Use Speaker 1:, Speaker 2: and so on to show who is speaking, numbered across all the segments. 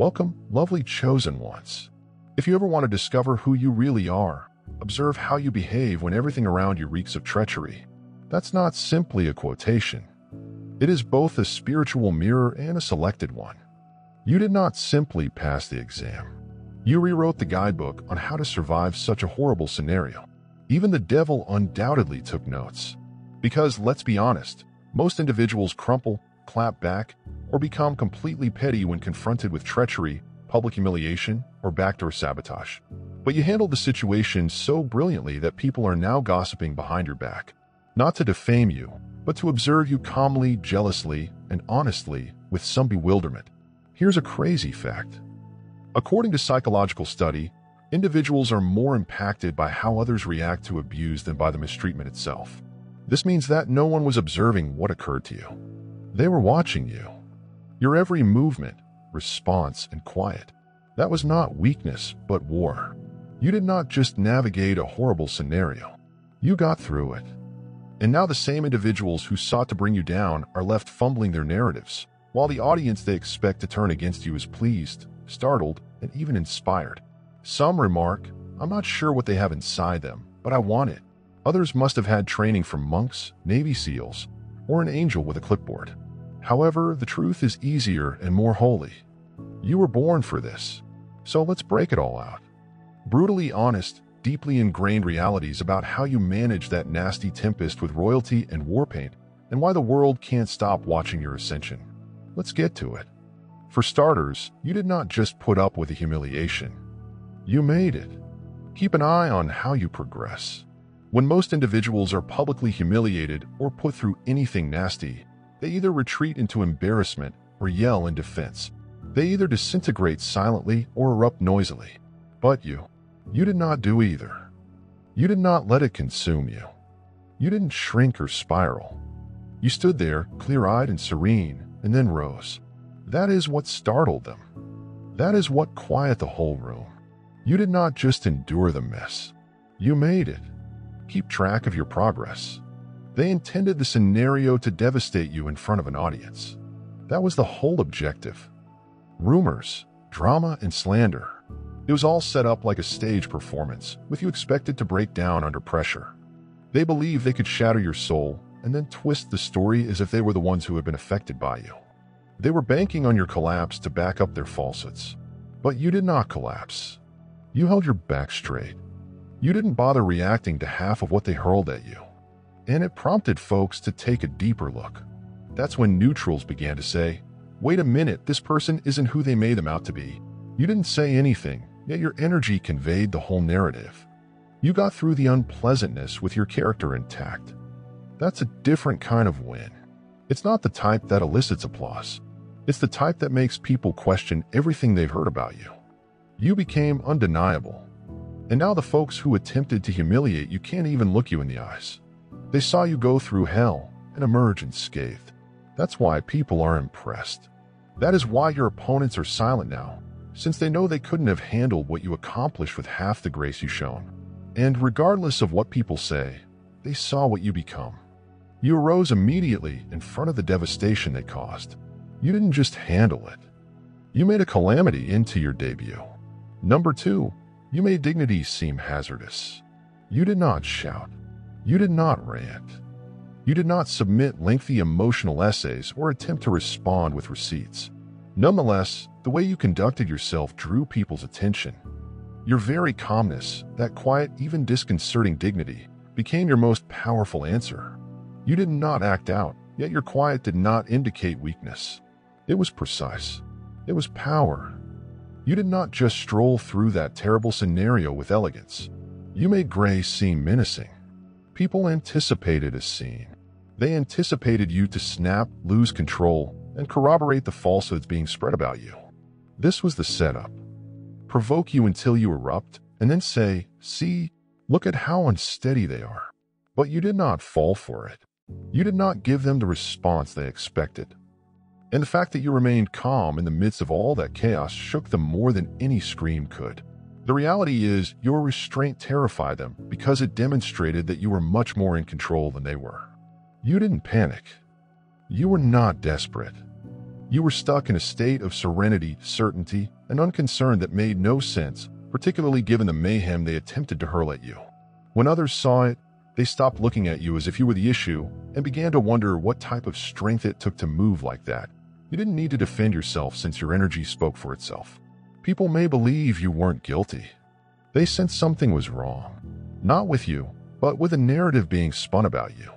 Speaker 1: Welcome, lovely chosen ones. If you ever want to discover who you really are, observe how you behave when everything around you reeks of treachery. That's not simply a quotation. It is both a spiritual mirror and a selected one. You did not simply pass the exam. You rewrote the guidebook on how to survive such a horrible scenario. Even the devil undoubtedly took notes. Because, let's be honest, most individuals crumple, clap back, or become completely petty when confronted with treachery, public humiliation, or backdoor sabotage. But you handled the situation so brilliantly that people are now gossiping behind your back. Not to defame you, but to observe you calmly, jealously, and honestly with some bewilderment. Here's a crazy fact. According to psychological study, individuals are more impacted by how others react to abuse than by the mistreatment itself. This means that no one was observing what occurred to you. They were watching you. Your every movement, response, and quiet. That was not weakness, but war. You did not just navigate a horrible scenario. You got through it. And now the same individuals who sought to bring you down are left fumbling their narratives, while the audience they expect to turn against you is pleased, startled, and even inspired. Some remark, "I'm not sure what they have inside them, but I want it." Others must have had training from monks, Navy SEALs, or an angel with a clipboard. However, the truth is easier and more holy. You were born for this. So let's break it all out. Brutally honest, deeply ingrained realities about how you manage that nasty tempest with royalty and war paint, and why the world can't stop watching your ascension. Let's get to it. For starters, you did not just put up with the humiliation. You made it. Keep an eye on how you progress. When most individuals are publicly humiliated or put through anything nasty, they either retreat into embarrassment or yell in defense. They either disintegrate silently or erupt noisily. But you did not do either. You did not let it consume you. You didn't shrink or spiral. You stood there, clear-eyed and serene, and then rose. That is what startled them. That is what quieted the whole room. You did not just endure the mess. You made it. Keep track of your progress. They intended the scenario to devastate you in front of an audience. That was the whole objective. Rumors, drama, and slander. It was all set up like a stage performance, with you expected to break down under pressure. They believed they could shatter your soul and then twist the story as if they were the ones who had been affected by you. They were banking on your collapse to back up their falsehoods. But you did not collapse. You held your back straight. You didn't bother reacting to half of what they hurled at you. And it prompted folks to take a deeper look. That's when neutrals began to say, "Wait a minute, this person isn't who they made them out to be." You didn't say anything, yet your energy conveyed the whole narrative. You got through the unpleasantness with your character intact. That's a different kind of win. It's not the type that elicits applause. It's the type that makes people question everything they've heard about you. You became undeniable. And now the folks who attempted to humiliate you can't even look you in the eyes. They saw you go through hell and emerge unscathed. That's why people are impressed. That is why your opponents are silent now, since they know they couldn't have handled what you accomplished with half the grace you shown. And regardless of what people say, they saw what you become. You arose immediately in front of the devastation they caused. You didn't just handle it. You made a calamity into your debut. Number 2, you made dignity seem hazardous. You did not shout. You did not rant. You did not submit lengthy emotional essays or attempt to respond with receipts. Nonetheless, the way you conducted yourself drew people's attention. Your very calmness, that quiet, even disconcerting dignity, became your most powerful answer. You did not act out, yet your quiet did not indicate weakness. It was precise. It was power. You did not just stroll through that terrible scenario with elegance. You made grace seem menacing. People anticipated a scene. They anticipated you to snap, lose control, and corroborate the falsehoods being spread about you. This was the setup. Provoke you until you erupt, and then say, "See, look at how unsteady they are." But you did not fall for it. You did not give them the response they expected. And the fact that you remained calm in the midst of all that chaos shook them more than any scream could. The reality is, your restraint terrified them because it demonstrated that you were much more in control than they were. You didn't panic. You were not desperate. You were stuck in a state of serenity, certainty, and unconcern that made no sense, particularly given the mayhem they attempted to hurl at you. When others saw it, they stopped looking at you as if you were the issue and began to wonder what type of strength it took to move like that. You didn't need to defend yourself since your energy spoke for itself. People may believe you weren't guilty. They sensed something was wrong. Not with you, but with a narrative being spun about you.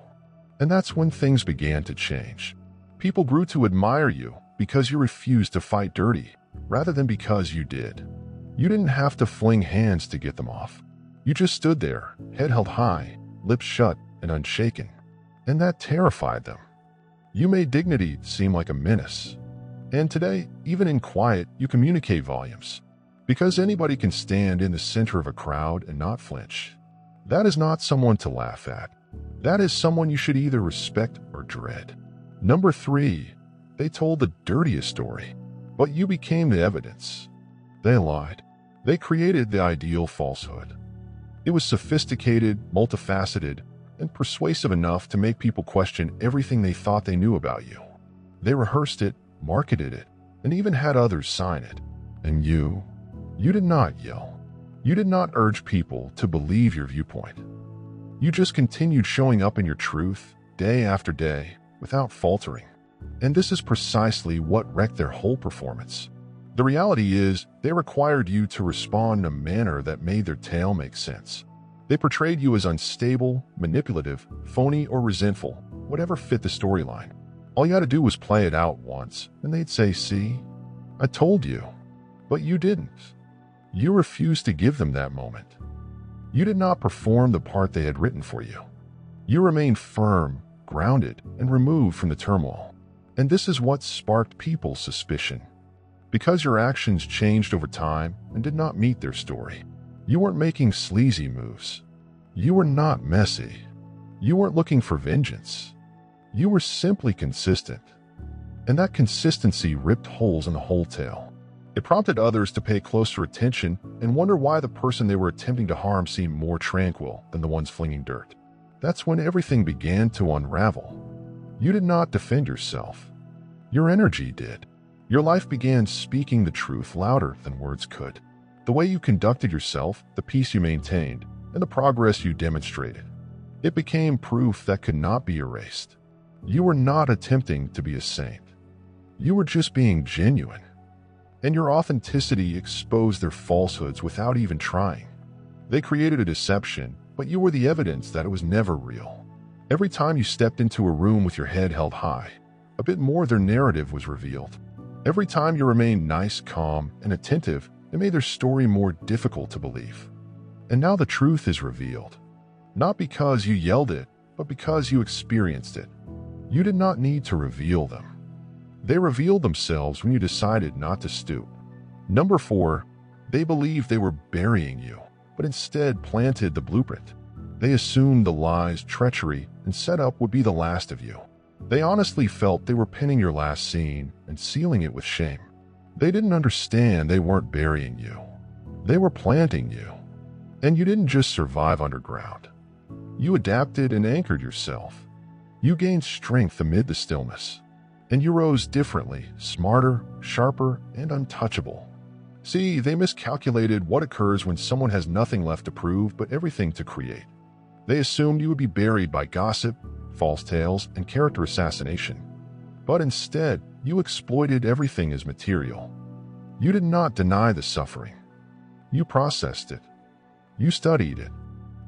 Speaker 1: And that's when things began to change. People grew to admire you because you refused to fight dirty, rather than because you did. You didn't have to fling hands to get them off. You just stood there, head held high, lips shut and unshaken. And that terrified them. You made dignity seem like a menace. And today, even in quiet, you communicate volumes. Because anybody can stand in the center of a crowd and not flinch. That is not someone to laugh at. That is someone you should either respect or dread. Number 3, they told the dirtiest story, but you became the evidence. They lied. They created the ideal falsehood. It was sophisticated, multifaceted, and persuasive enough to make people question everything they thought they knew about you. They rehearsed it, marketed it, and even had others sign it. And you did not yell. You did not urge people to believe your viewpoint. You just continued showing up in your truth, day after day, without faltering. And this is precisely what wrecked their whole performance. The reality is, they required you to respond in a manner that made their tale make sense. They portrayed you as unstable, manipulative, phony, or resentful, whatever fit the storyline. All you had to do was play it out once, and they'd say, "See, I told you." But you didn't. You refused to give them that moment. You did not perform the part they had written for you. You remained firm, grounded, and removed from the turmoil. And this is what sparked people's suspicion. Because your actions changed over time and did not meet their story. You weren't making sleazy moves. You were not messy. You weren't looking for vengeance. You were simply consistent. And that consistency ripped holes in the whole tale. It prompted others to pay closer attention and wonder why the person they were attempting to harm seemed more tranquil than the ones flinging dirt. That's when everything began to unravel. You did not defend yourself. Your energy did. Your life began speaking the truth louder than words could. The way you conducted yourself, the peace you maintained, and the progress you demonstrated. It became proof that could not be erased. You were not attempting to be a saint. You were just being genuine. And your authenticity exposed their falsehoods without even trying. They created a deception, but you were the evidence that it was never real. Every time you stepped into a room with your head held high, a bit more of their narrative was revealed. Every time you remained nice, calm, and attentive, it made their story more difficult to believe. And now the truth is revealed. Not because you yelled it, but because you experienced it. You did not need to reveal them. They revealed themselves when you decided not to stoop. Number 4, they believed they were burying you, but instead planted the blueprint. They assumed the lies, treachery, and setup would be the last of you. They honestly felt they were pinning your last scene and sealing it with shame. They didn't understand they weren't burying you. They were planting you. And you didn't just survive underground. You adapted and anchored yourself. You gained strength amid the stillness. And you rose differently, smarter, sharper, and untouchable. See, they miscalculated what occurs when someone has nothing left to prove but everything to create. They assumed you would be buried by gossip, false tales, and character assassination. But instead, you exploited everything as material. You did not deny the suffering. You processed it. You studied it.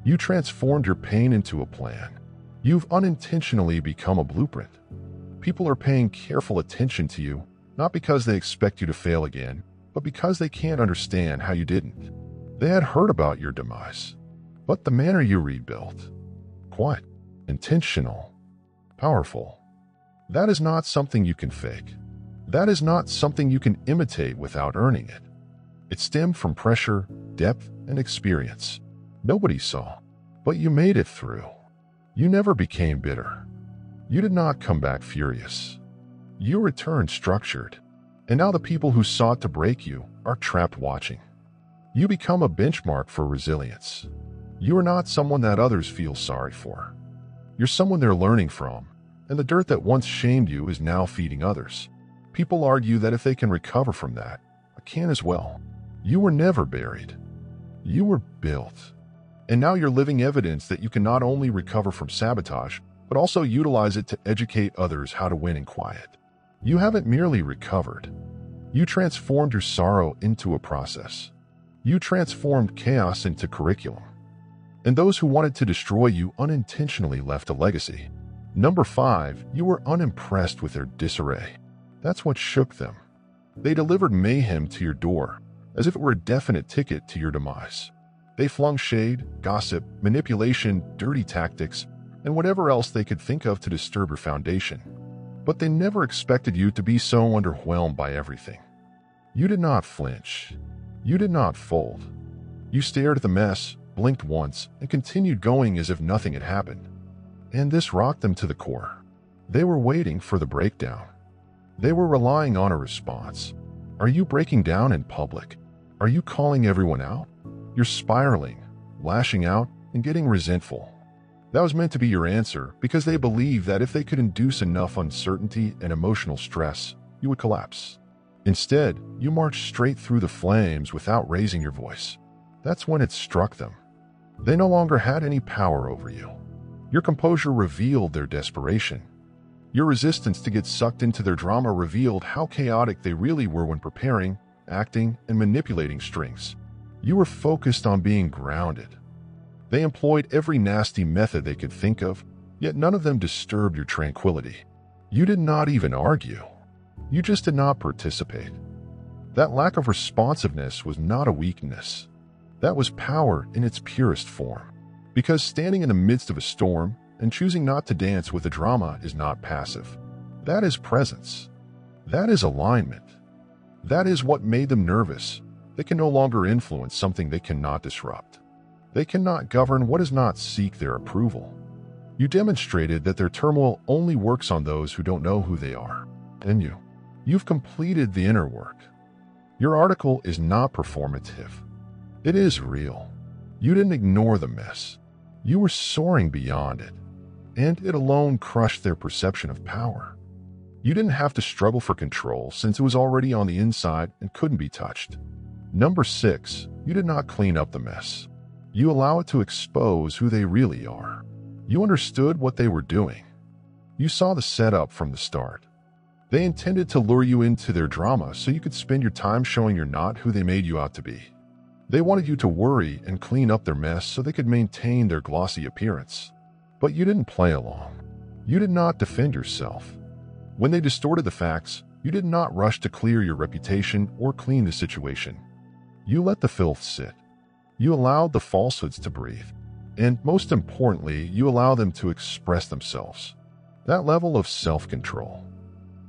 Speaker 1: You transformed your pain into a plan. You've unintentionally become a blueprint. People are paying careful attention to you, not because they expect you to fail again, but because they can't understand how you didn't. They had heard about your demise, but the manner you rebuilt, quiet, intentional, powerful, that is not something you can fake. That is not something you can imitate without earning it. It stemmed from pressure, depth, and experience. Nobody saw, but you made it through. You never became bitter. You did not come back furious. You returned structured. And now the people who sought to break you are trapped watching. You become a benchmark for resilience. You are not someone that others feel sorry for. You're someone they're learning from, and the dirt that once shamed you is now feeding others. People argue that if they can recover from that, I can as well. You were never buried. You were built. And now you're living evidence that you can not only recover from sabotage, but also utilize it to educate others how to win in quiet. You haven't merely recovered. You transformed your sorrow into a process. You transformed chaos into curriculum. And those who wanted to destroy you unintentionally left a legacy. Number 5, you were unimpressed with their disarray. That's what shook them. They delivered mayhem to your door, as if it were a definite ticket to your demise. They flung shade, gossip, manipulation, dirty tactics, and whatever else they could think of to disturb your foundation. But they never expected you to be so underwhelmed by everything. You did not flinch. You did not fold. You stared at the mess, blinked once, and continued going as if nothing had happened. And this rocked them to the core. They were waiting for the breakdown. They were relying on a response. Are you breaking down in public? Are you calling everyone out? You're spiraling, lashing out, and getting resentful. That was meant to be your answer because they believed that if they could induce enough uncertainty and emotional stress, you would collapse. Instead, you marched straight through the flames without raising your voice. That's when it struck them. They no longer had any power over you. Your composure revealed their desperation. Your resistance to get sucked into their drama revealed how chaotic they really were when preparing, acting, and manipulating strings. You were focused on being grounded. They employed every nasty method they could think of, yet none of them disturbed your tranquility. You did not even argue. You just did not participate. That lack of responsiveness was not a weakness. That was power in its purest form. Because standing in the midst of a storm and choosing not to dance with the drama is not passive. That is presence. That is alignment. That is what made them nervous. They can no longer influence something they cannot disrupt. They cannot govern what does not seek their approval. You demonstrated that their turmoil only works on those who don't know who they are. And you've completed the inner work. Your article is not performative. It is real. You didn't ignore the mess. You were soaring beyond it. And it alone crushed their perception of power. You didn't have to struggle for control since it was already on the inside and couldn't be touched. Number 6, you did not clean up the mess. You allow it to expose who they really are. You understood what they were doing. You saw the setup from the start. They intended to lure you into their drama so you could spend your time showing you're not who they made you out to be. They wanted you to worry and clean up their mess so they could maintain their glossy appearance. But you didn't play along. You did not defend yourself. When they distorted the facts, you did not rush to clear your reputation or clean the situation. You let the filth sit. You allowed the falsehoods to breathe. And most importantly, you allow them to express themselves. That level of self-control.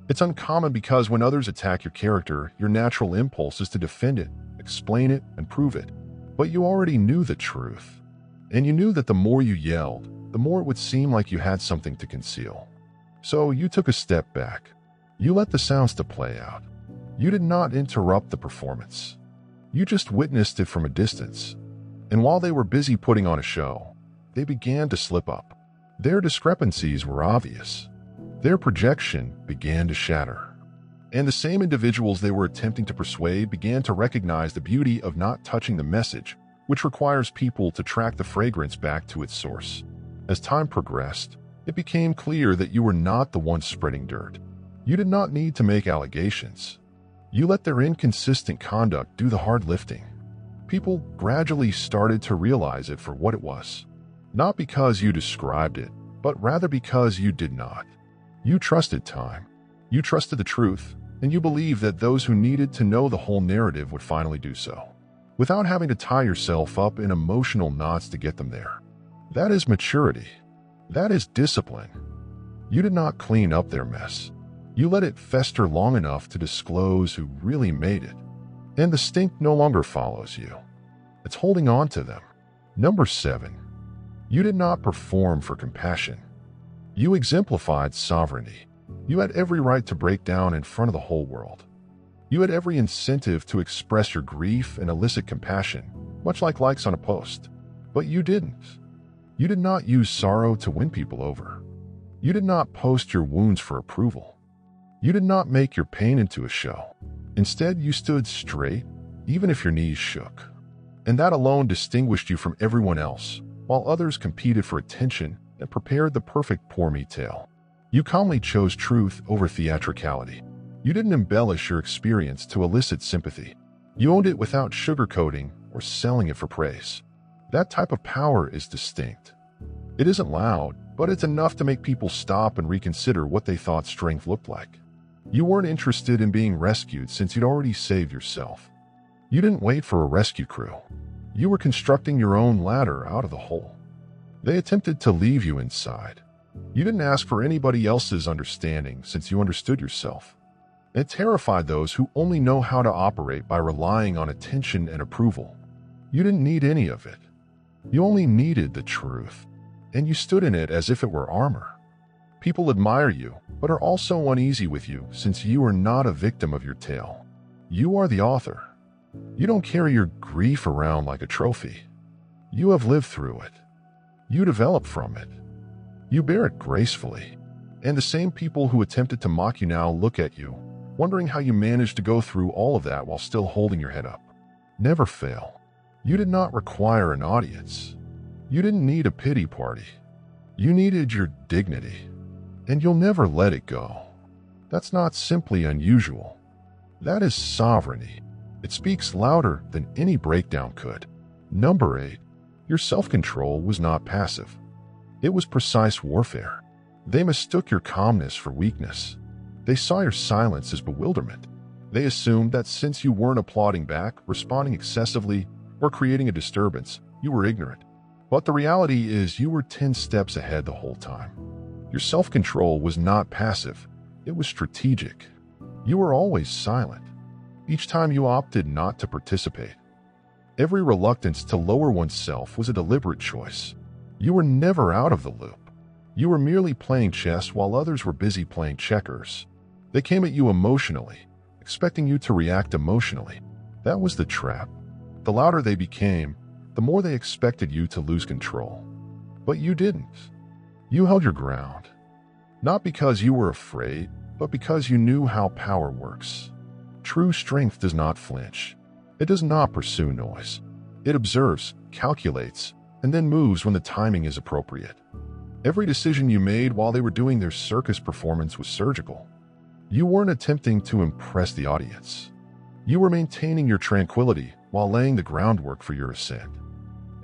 Speaker 1: It's uncommon because when others attack your character, your natural impulse is to defend it, explain it, and prove it. But you already knew the truth. And you knew that the more you yelled, the more it would seem like you had something to conceal. So you took a step back. You let the sounds to play out. You did not interrupt the performance. You just witnessed it from a distance. And while they were busy putting on a show, they began to slip up. Their discrepancies were obvious. Their projection began to shatter. And the same individuals they were attempting to persuade began to recognize the beauty of not touching the message, which requires people to track the fragrance back to its source. As time progressed, it became clear that you were not the one spreading dirt. You did not need to make allegations. You let their inconsistent conduct do the hard lifting. People gradually started to realize it for what it was. Not because you described it, but rather because you did not. You trusted time. You trusted the truth, and you believed that those who needed to know the whole narrative would finally do so, without having to tie yourself up in emotional knots to get them there. That is maturity. That is discipline. You did not clean up their mess. You let it fester long enough to disclose who really made it. And the stink no longer follows you. It's holding on to them. Number 7. You did not perform for compassion. You exemplified sovereignty. You had every right to break down in front of the whole world. You had every incentive to express your grief and elicit compassion, much like likes on a post. But you didn't. You did not use sorrow to win people over. You did not post your wounds for approval. You did not make your pain into a show. Instead, you stood straight, even if your knees shook. And that alone distinguished you from everyone else, while others competed for attention and prepared the perfect poor me tale. You calmly chose truth over theatricality. You didn't embellish your experience to elicit sympathy. You owned it without sugarcoating or selling it for praise. That type of power is distinct. It isn't loud, but it's enough to make people stop and reconsider what they thought strength looked like. You weren't interested in being rescued since you'd already saved yourself. You didn't wait for a rescue crew. You were constructing your own ladder out of the hole. They attempted to leave you inside. You didn't ask for anybody else's understanding since you understood yourself. It terrified those who only know how to operate by relying on attention and approval. You didn't need any of it. You only needed the truth, and you stood in it as if it were armor. People admire you, but are also uneasy with you since you are not a victim of your tale. You are the author. You don't carry your grief around like a trophy. You have lived through it. You develop from it. You bear it gracefully. And the same people who attempted to mock you now look at you, wondering how you managed to go through all of that while still holding your head up. Never fail. You did not require an audience. You didn't need a pity party. You needed your dignity. And you'll never let it go. That's not simply unusual. That is sovereignty. It speaks louder than any breakdown could. Number 8. Your self-control was not passive. It was precise warfare. They mistook your calmness for weakness. They saw your silence as bewilderment. They assumed that since you weren't applauding back, responding excessively, or creating a disturbance, you were ignorant. But the reality is you were 10 steps ahead the whole time. Your self-control was not passive. It was strategic. You were always silent. Each time you opted not to participate. Every reluctance to lower oneself was a deliberate choice. You were never out of the loop. You were merely playing chess while others were busy playing checkers. They came at you emotionally, expecting you to react emotionally. That was the trap. The louder they became, the more they expected you to lose control. But you didn't. You held your ground. Not because you were afraid, but because you knew how power works. True strength does not flinch. It does not pursue noise. It observes, calculates, and then moves when the timing is appropriate. Every decision you made while they were doing their circus performance was surgical. You weren't attempting to impress the audience. You were maintaining your tranquility while laying the groundwork for your ascent.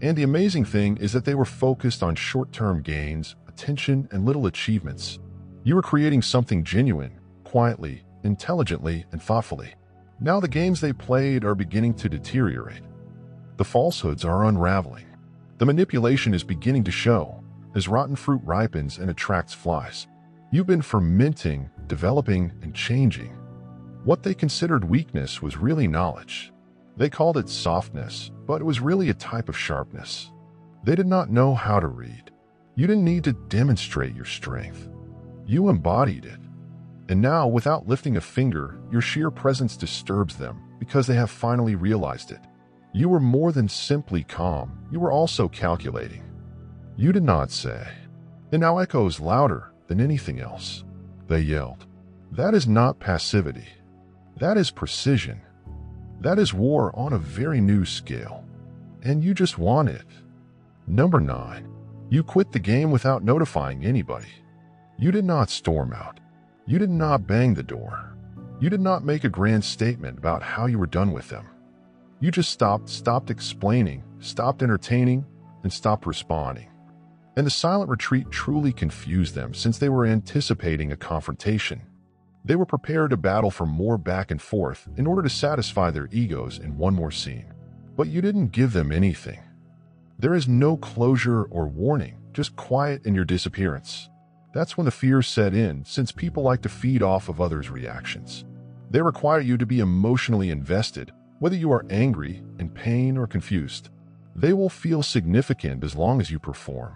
Speaker 1: And the amazing thing is that they were focused on short-term gains, attention, and little achievements. You were creating something genuine, quietly, intelligently, and thoughtfully. Now the games they played are beginning to deteriorate. The falsehoods are unraveling. The manipulation is beginning to show as rotten fruit ripens and attracts flies. You've been fermenting, developing, and changing. What they considered weakness was really knowledge. They called it softness, but it was really a type of sharpness. They did not know how to read. You didn't need to demonstrate your strength. You embodied it. And now, without lifting a finger, your sheer presence disturbs them because they have finally realized it. You were more than simply calm. You were also calculating. You did not say. It now echoes louder than anything else. They yelled. That is not passivity. That is precision. That is war on a very new scale. And you just want it. Number 9. You quit the game without notifying anybody. You did not storm out. You did not bang the door. You did not make a grand statement about how you were done with them. You just stopped explaining, stopped entertaining, and stopped responding. And the silent retreat truly confused them since they were anticipating a confrontation. They were prepared to battle for more back and forth in order to satisfy their egos in one more scene. But you didn't give them anything. There is no closure or warning, just quiet in your disappearance. That's when the fear set in, since people like to feed off of others' reactions. They require you to be emotionally invested, whether you are angry, in pain, or confused. They will feel significant as long as you perform.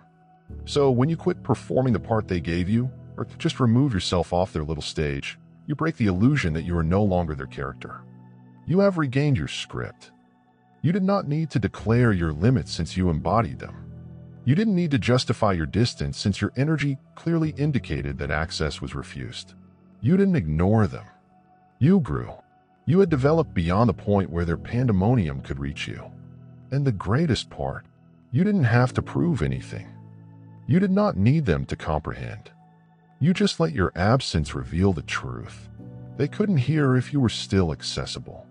Speaker 1: So when you quit performing the part they gave you, or just remove yourself off their little stage, you break the illusion that you are no longer their character. You have regained your script. You did not need to declare your limits since you embodied them. You didn't need to justify your distance since your energy clearly indicated that access was refused. You didn't ignore them. You grew. You had developed beyond the point where their pandemonium could reach you. And the greatest part, you didn't have to prove anything. You did not need them to comprehend. You just let your absence reveal the truth. They couldn't hear if you were still accessible.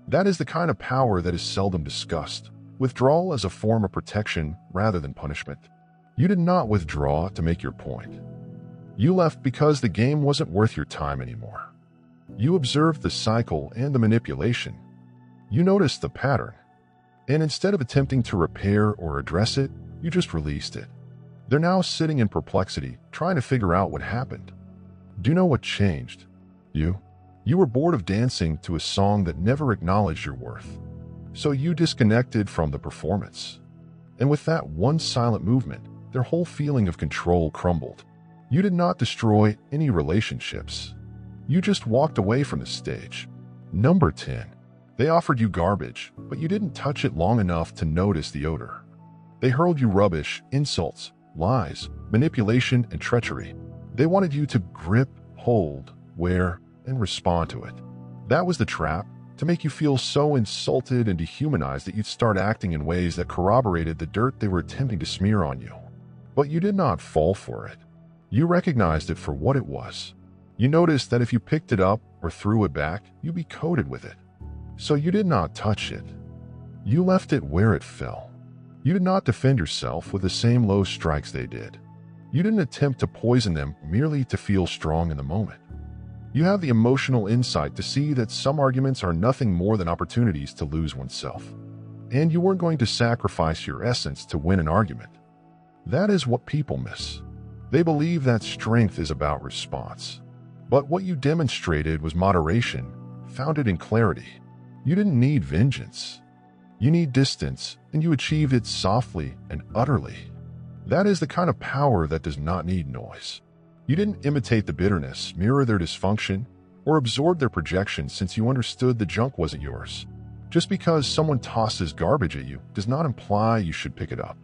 Speaker 1: That is the kind of power that is seldom discussed. Withdrawal as a form of protection rather than punishment. You did not withdraw to make your point. You left because the game wasn't worth your time anymore. You observed the cycle and the manipulation. You noticed the pattern. And instead of attempting to repair or address it, you just released it. They're now sitting in perplexity, trying to figure out what happened. Do you know what changed? You. You were bored of dancing to a song that never acknowledged your worth. So you disconnected from the performance. And with that one silent movement, their whole feeling of control crumbled. You did not destroy any relationships. You just walked away from the stage. Number 10. They offered you garbage, but you didn't touch it long enough to notice the odor. They hurled you rubbish, insults, lies, manipulation, and treachery. They wanted you to grip, hold, wear, and respond to it. That was the trap, to make you feel so insulted and dehumanized that you'd start acting in ways that corroborated the dirt they were attempting to smear on you. But you did not fall for it. You recognized it for what it was. You noticed that if you picked it up or threw it back, you'd be coated with it. So you did not touch it. You left it where it fell. You did not defend yourself with the same low strikes they did. You didn't attempt to poison them merely to feel strong in the moment. You have the emotional insight to see that some arguments are nothing more than opportunities to lose oneself. And you weren't going to sacrifice your essence to win an argument. That is what people miss. They believe that strength is about response. But what you demonstrated was moderation, founded in clarity. You didn't need vengeance. You need distance, and you achieved it softly and utterly. That is the kind of power that does not need noise. You didn't imitate the bitterness, mirror their dysfunction, or absorb their projections since you understood the junk wasn't yours. Just because someone tosses garbage at you does not imply you should pick it up.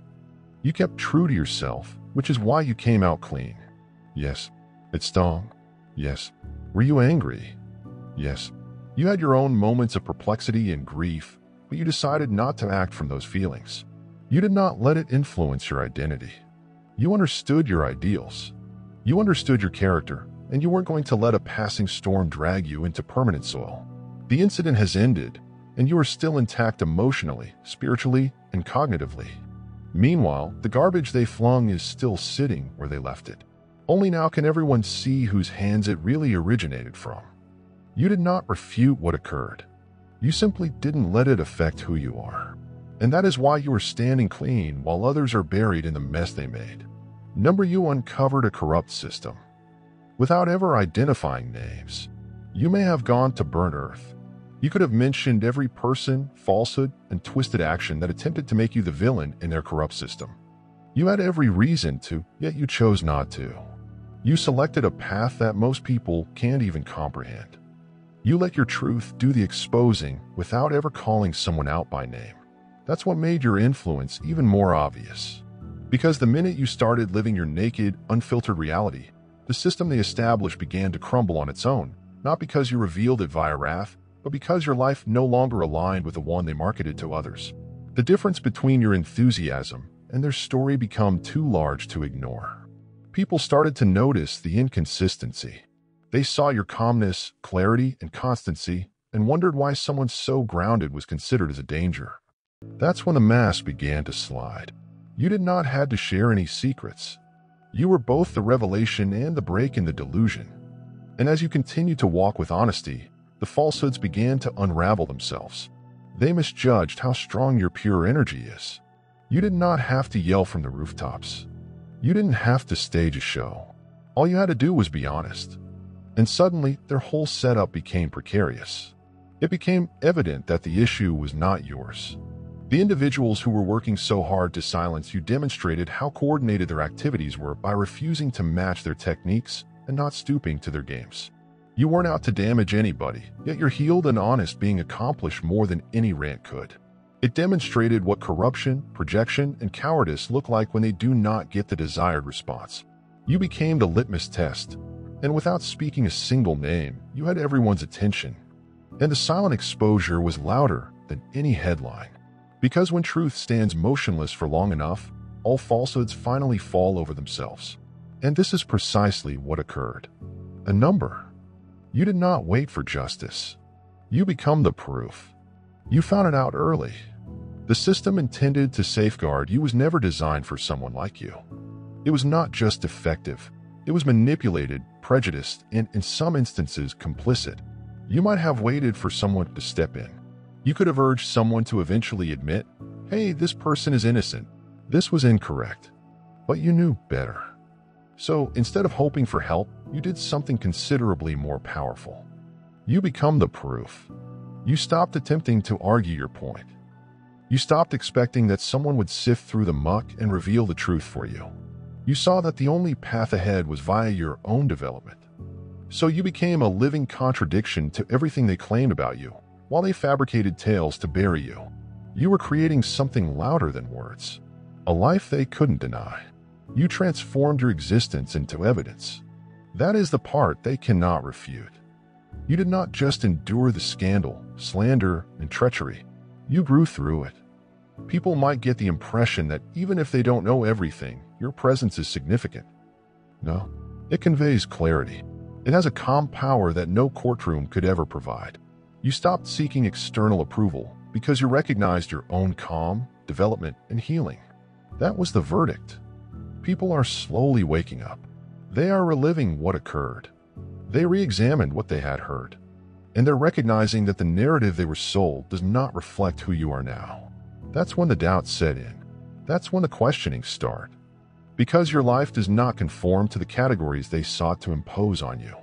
Speaker 1: You kept true to yourself, which is why you came out clean. Yes, it stung. Yes. Were you angry? Yes. You had your own moments of perplexity and grief, but you decided not to act from those feelings. You did not let it influence your identity. You understood your ideals. You understood your character, and you weren't going to let a passing storm drag you into permanent soil. The incident has ended, and you are still intact emotionally, spiritually, and cognitively. Meanwhile, the garbage they flung is still sitting where they left it. Only now can everyone see whose hands it really originated from. You did not refute what occurred. You simply didn't let it affect who you are. And that is why you are standing clean while others are buried in the mess they made. Number you uncovered a corrupt system. Without ever identifying names, you may have gone to burn earth. You could have mentioned every person, falsehood, and twisted action that attempted to make you the villain in their corrupt system. You had every reason to, yet you chose not to. You selected a path that most people can't even comprehend. You let your truth do the exposing without ever calling someone out by name. That's what made your influence even more obvious. Because the minute you started living your naked, unfiltered reality, the system they established began to crumble on its own, not because you revealed it via wrath, but because your life no longer aligned with the one they marketed to others. The difference between your enthusiasm and their story became too large to ignore. People started to notice the inconsistency. They saw your calmness, clarity, and constancy, and wondered why someone so grounded was considered as a danger. That's when the mask began to slide. You did not have to share any secrets. You were both the revelation and the break in the delusion. And as you continued to walk with honesty, the falsehoods began to unravel themselves. They misjudged how strong your pure energy is. You did not have to yell from the rooftops. You didn't have to stage a show. All you had to do was be honest. And suddenly, their whole setup became precarious. It became evident that the issue was not yours. The individuals who were working so hard to silence you demonstrated how coordinated their activities were by refusing to match their techniques and not stooping to their games. You weren't out to damage anybody, yet your healed and honest being accomplished more than any rant could. It demonstrated what corruption, projection, and cowardice look like when they do not get the desired response. You became the litmus test, And without speaking a single name, you had everyone's attention. And the silent exposure was louder than any headline. Because when truth stands motionless for long enough, all falsehoods finally fall over themselves. And this is precisely what occurred. A number. You did not wait for justice. You become the proof. You found it out early. The system intended to safeguard you was never designed for someone like you. It was not just defective. It was manipulated, prejudiced, and in some instances complicit. You might have waited for someone to step in. You could have urged someone to eventually admit, hey, this person is innocent. This was incorrect. But you knew better. So instead of hoping for help, you did something considerably more powerful. You become the proof. You stopped attempting to argue your point. You stopped expecting that someone would sift through the muck and reveal the truth for you. You saw that the only path ahead was via your own development. So you became a living contradiction to everything they claimed about you, while they fabricated tales to bury you. You were creating something louder than words, a life they couldn't deny. You transformed your existence into evidence. That is the part they cannot refute. You did not just endure the scandal, slander, and treachery. You grew through it. People might get the impression that even if they don't know everything, your presence is significant. No, it conveys clarity. It has a calm power that no courtroom could ever provide. You stopped seeking external approval because you recognized your own calm, development, and healing. That was the verdict. People are slowly waking up. They are reliving what occurred. They re-examined what they had heard. And they're recognizing that the narrative they were sold does not reflect who you are now. That's when the doubts set in. That's when the questionings start. Because your life does not conform to the categories they sought to impose on you.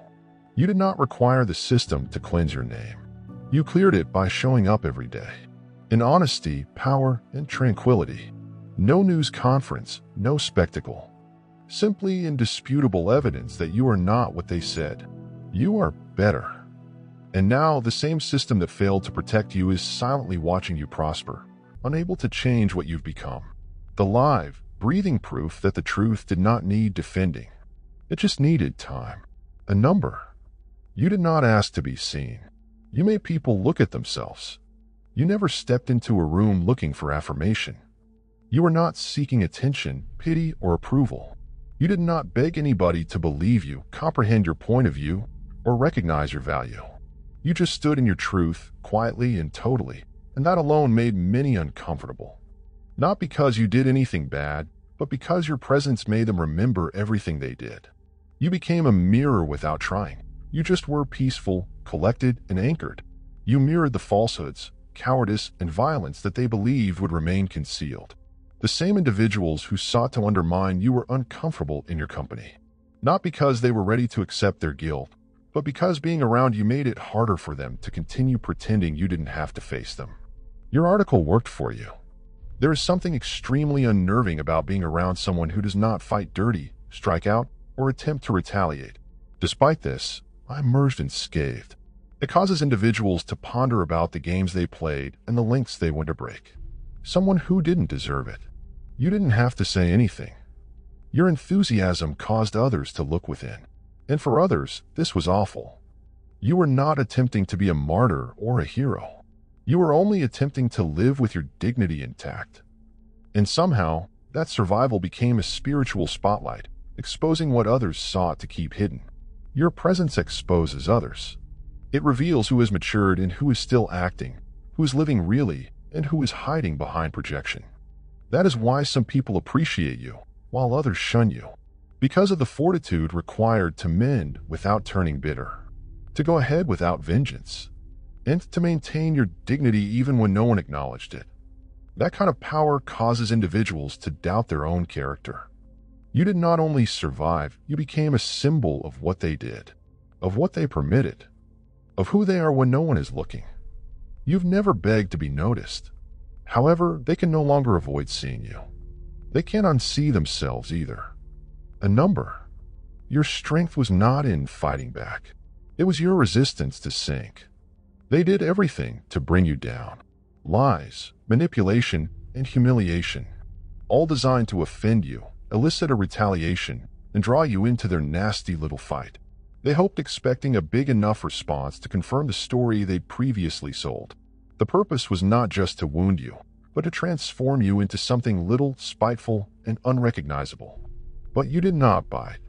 Speaker 1: You did not require the system to cleanse your name. You cleared it by showing up every day. In honesty, power, and tranquility. No news conference, no spectacle. Simply indisputable evidence that you are not what they said. You are better. And now the same system that failed to protect you is silently watching you prosper, unable to change what you've become. The live, breathing proof that the truth did not need defending. It just needed time. A number. You did not ask to be seen. You made people look at themselves. You never stepped into a room looking for affirmation. You were not seeking attention, pity, or approval. You did not beg anybody to believe you, comprehend your point of view, or recognize your value. You just stood in your truth, quietly and totally, and that alone made many uncomfortable. Not because you did anything bad, but because your presence made them remember everything they did. You became a mirror without trying. You just were peaceful, collected, and anchored. You mirrored the falsehoods, cowardice, and violence that they believed would remain concealed. The same individuals who sought to undermine you were uncomfortable in your company. Not because they were ready to accept their guilt, but because being around you made it harder for them to continue pretending you didn't have to face them. Your article worked for you. There is something extremely unnerving about being around someone who does not fight dirty, strike out, or attempt to retaliate. Despite this, I emerged unscathed. It causes individuals to ponder about the games they played and the links they went to break. Someone who didn't deserve it. You didn't have to say anything. Your enthusiasm caused others to look within. And for others, this was awful. You were not attempting to be a martyr or a hero. You were only attempting to live with your dignity intact. And somehow, that survival became a spiritual spotlight, exposing what others sought to keep hidden. Your presence exposes others. It reveals who has matured and who is still acting, who is living really, and who is hiding behind projection. That is why some people appreciate you, while others shun you. Because of the fortitude required to mend without turning bitter, to go ahead without vengeance, and to maintain your dignity even when no one acknowledged it. That kind of power causes individuals to doubt their own character. You did not only survive, you became a symbol of what they did, of what they permitted, of who they are when no one is looking. You've never begged to be noticed. However, they can no longer avoid seeing you. They can't unsee themselves either. A number. Your strength was not in fighting back. It was your resistance to sink. They did everything to bring you down. Lies, manipulation, and humiliation. All designed to offend you, elicit a retaliation, and draw you into their nasty little fight. They hoped, expecting a big enough response to confirm the story they'd previously sold. The purpose was not just to wound you, but to transform you into something little, spiteful, and unrecognizable. But you did not bite.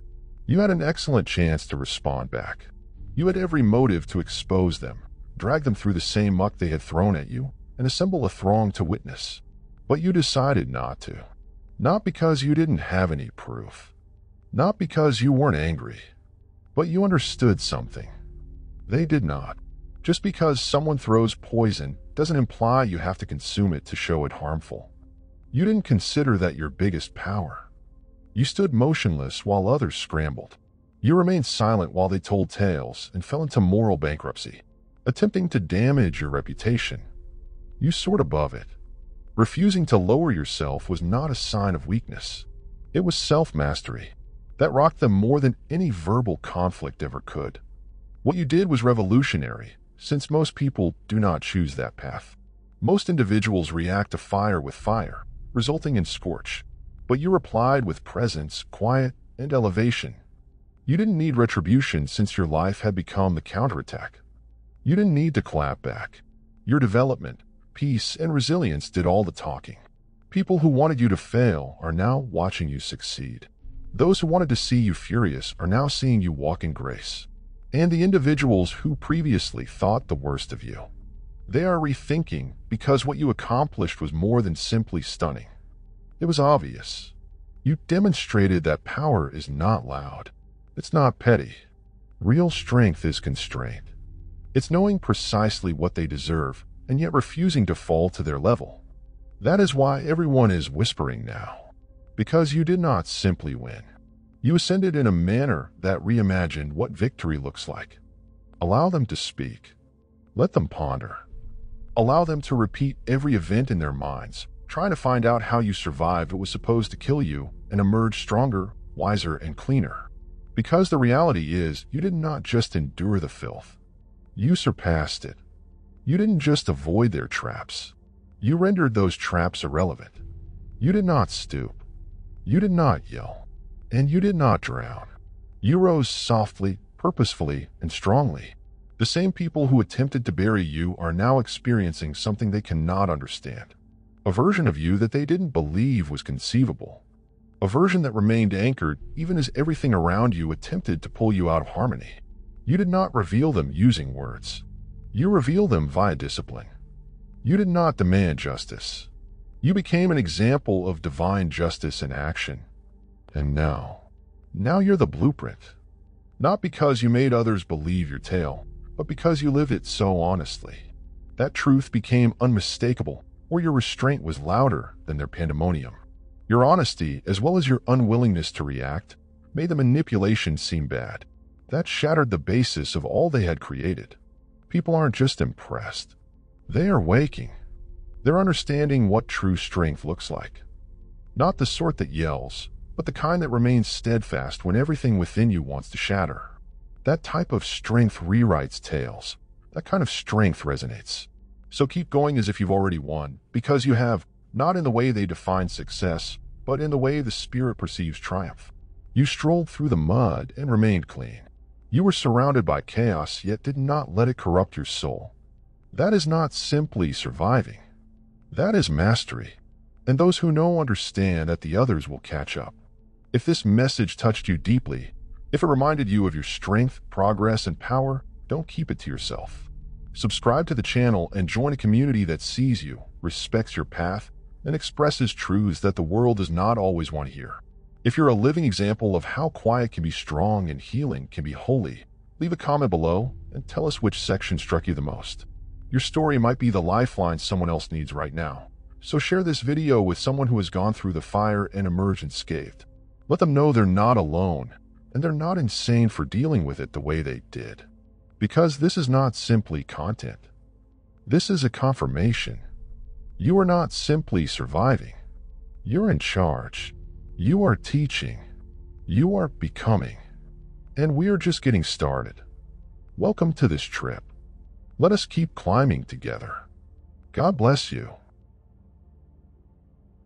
Speaker 1: You had an excellent chance to respond back. You had every motive to expose them, drag them through the same muck they had thrown at you, and assemble a throng to witness. But you decided not to. Not because you didn't have any proof. Not because you weren't angry. But you understood something. They did not. Just because someone throws poison doesn't imply you have to consume it to show it harmful. You didn't consider that your biggest power. You stood motionless while others scrambled. You remained silent while they told tales and fell into moral bankruptcy, attempting to damage your reputation. You soared above it. Refusing to lower yourself was not a sign of weakness. It was self-mastery that rocked them more than any verbal conflict ever could. What you did was revolutionary, since most people do not choose that path. Most individuals react to fire with fire, resulting in scorch. But you replied with presence, quiet, and elevation. You didn't need retribution since your life had become the counterattack. You didn't need to clap back. Your development, peace, and resilience did all the talking. People who wanted you to fail are now watching you succeed. Those who wanted to see you furious are now seeing you walk in grace. And the individuals who previously thought the worst of you, they are rethinking because what you accomplished was more than simply stunning. It was obvious. You demonstrated that power is not loud. It's not petty. Real strength is constraint. It's knowing precisely what they deserve and yet refusing to fall to their level. That is why everyone is whispering now. Because you did not simply win. You ascended in a manner that reimagined what victory looks like. Allow them to speak. Let them ponder. Allow them to repeat every event in their minds, trying to find out how you survived what was supposed to kill you and emerge stronger, wiser, and cleaner. Because the reality is, you did not just endure the filth. You surpassed it. You didn't just avoid their traps. You rendered those traps irrelevant. You did not stoop. You did not yell. And you did not drown. You rose softly, purposefully, and strongly. The same people who attempted to bury you are now experiencing something they cannot understand. A version of you that they didn't believe was conceivable. A version that remained anchored even as everything around you attempted to pull you out of harmony. You did not reveal them using words. You revealed them via discipline. You did not demand justice. You became an example of divine justice in action. And now you're the blueprint. Not because you made others believe your tale, but because you lived it so honestly. That truth became unmistakable, or your restraint was louder than their pandemonium. Your honesty, as well as your unwillingness to react, made the manipulation seem bad. That shattered the basis of all they had created. People aren't just impressed. They are waking. They're understanding what true strength looks like. Not the sort that yells, but the kind that remains steadfast when everything within you wants to shatter. That type of strength rewrites tales. That kind of strength resonates. So keep going as if you've already won, because you have, not in the way they define success, but in the way the spirit perceives triumph. You strolled through the mud and remained clean. You were surrounded by chaos, yet did not let it corrupt your soul. That is not simply surviving. That is mastery. And those who know understand that the others will catch up. If this message touched you deeply, if it reminded you of your strength, progress, and power, don't keep it to yourself. Subscribe to the channel and join a community that sees you, respects your path, and expresses truths that the world does not always want to hear. If you're a living example of how quiet can be strong and healing can be holy, leave a comment below and tell us which section struck you the most. Your story might be the lifeline someone else needs right now. So share this video with someone who has gone through the fire and emerged unscathed. Let them know they're not alone, and they're not insane for dealing with it the way they did. Because this is not simply content. This is a confirmation. You are not simply surviving. You're in charge. You are teaching. You are becoming. And we are just getting started. Welcome to this trip. Let us keep climbing together. God bless you.